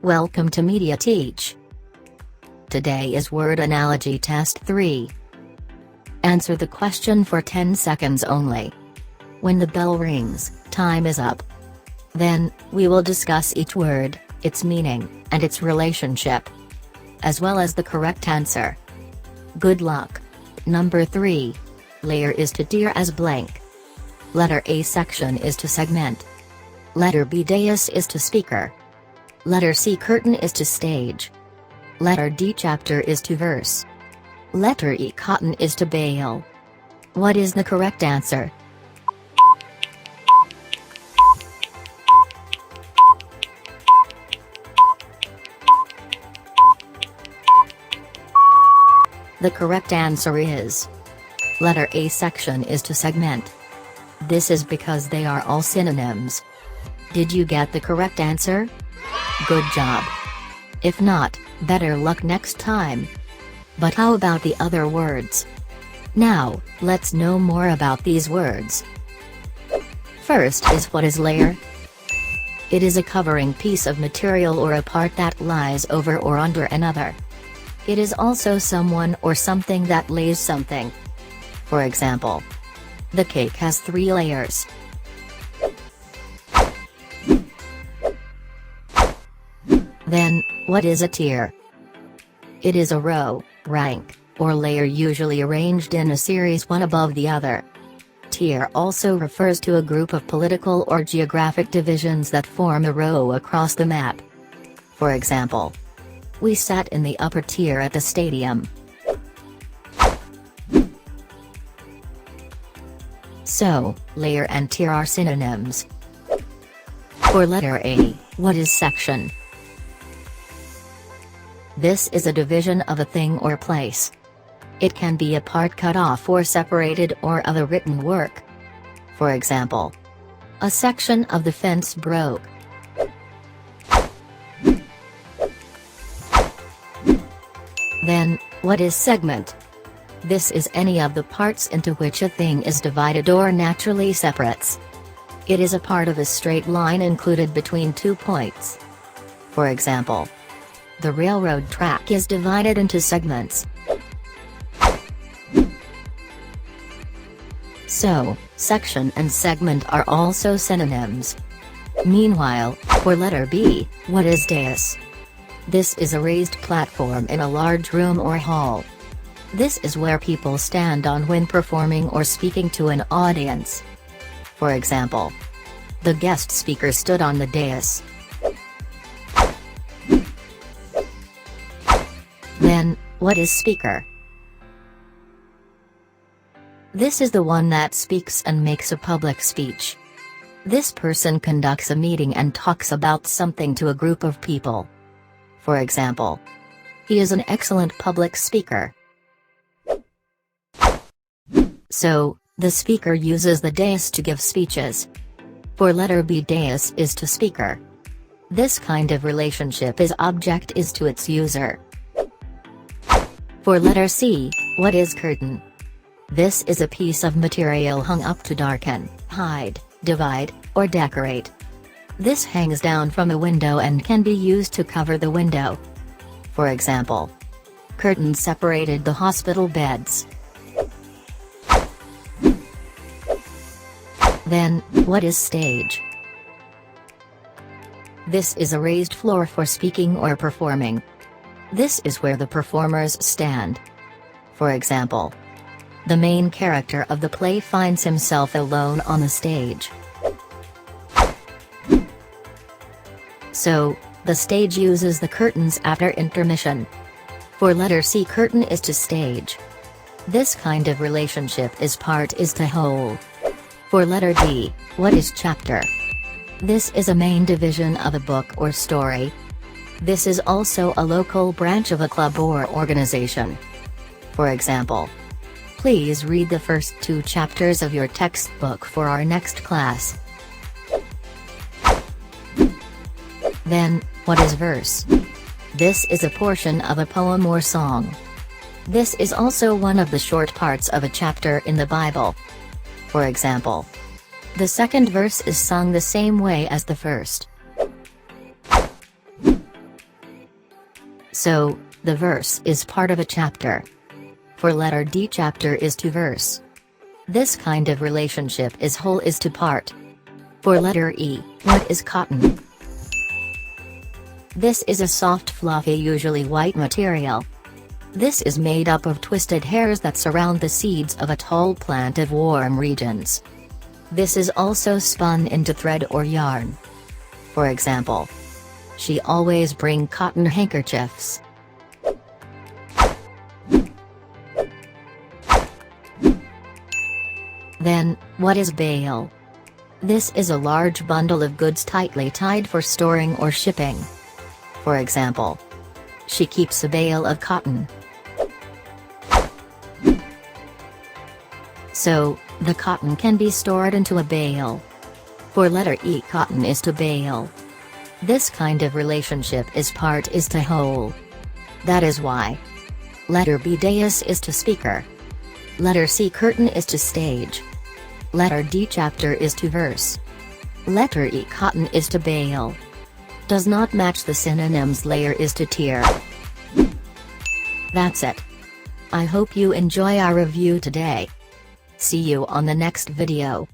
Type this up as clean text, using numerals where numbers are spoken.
Welcome to Media Teach. Today is word analogy test 3. Answer the question for 10 seconds only. When the bell rings, time is up. Then, we will discuss each word, its meaning, and its relationship, as well as the correct answer. Good luck. Number 3. Layer is to tier as blank. Letter A, section is to segment. Letter B, dais is to speaker. Letter C, curtain is to stage. Letter D, chapter is to verse. Letter E, cotton is to bale. What is the correct answer? The correct answer is letter A, section is to segment. This is because they are all synonyms. Did you get the correct answer? Good job. If not, better luck next time. But how about the other words? Now, let's know more about these words. First is, what is layer? It is a covering piece of material or a part that lies over or under another. It is also someone or something that lays something. For example, the cake has 3 layers. Then, what is a tier? It is a row, rank, or layer usually arranged in a series one above the other. Tier also refers to a group of political or geographic divisions that form a row across the map. For example, we sat in the upper tier at the stadium. So, layer and tier are synonyms. For letter A, what is section? This is a division of a thing or place. It can be a part cut off or separated or other written work. For example, a section of the fence broke. Then, what is segment? This is any of the parts into which a thing is divided or naturally separates. It is a part of a straight line included between 2 points. For example, the railroad track is divided into segments. So, section and segment are also synonyms. Meanwhile, for letter B, what is dais? This is a raised platform in a large room or hall. This is where people stand on when performing or speaking to an audience. For example, the guest speaker stood on the dais. Then, what is speaker? This is the one that speaks and makes a public speech. This person conducts a meeting and talks about something to a group of people. For example, he is an excellent public speaker. So, the speaker uses the dais to give speeches. For letter B, dais is to speaker. This kind of relationship is object is to its user. For letter C, what is curtain? This is a piece of material hung up to darken, hide, divide, or decorate. This hangs down from a window and can be used to cover the window. For example, curtains separated the hospital beds. Then, what is stage? This is a raised floor for speaking or performing. This is where the performers stand. For example, the main character of the play finds himself alone on the stage. So, the stage uses the curtains after intermission. For letter C, curtain is to stage. This kind of relationship is part is to whole. For letter D, what is chapter? This is a main division of a book or story. This is also a local branch of a club or organization. For example, please read the first 2 chapters of your textbook for our next class. Then, what is verse? This is a portion of a poem or song. This is also one of the short parts of a chapter in the Bible. For example, the second verse is sung the same way as the first. So, the verse is part of a chapter. For letter D, chapter is to verse. This kind of relationship is whole is to part. For letter E, what is cotton? This is a soft, fluffy, usually white material. This is made up of twisted hairs that surround the seeds of a tall plant of warm regions. This is also spun into thread or yarn. For example, she always bring cotton handkerchiefs. Then, what is bale? This is a large bundle of goods tightly tied for storing or shipping. For example, she keeps a bale of cotton. So, the cotton can be stored into a bale. For letter E, cotton is to bale. This kind of relationship is part is to whole. That is why. Letter B, dais is to speaker. Letter C, curtain is to stage. Letter D, chapter is to verse. Letter E, cotton is to bale. Does not match the synonyms. Layer is to tier. That's it. I hope you enjoy our review today. See you on the next video.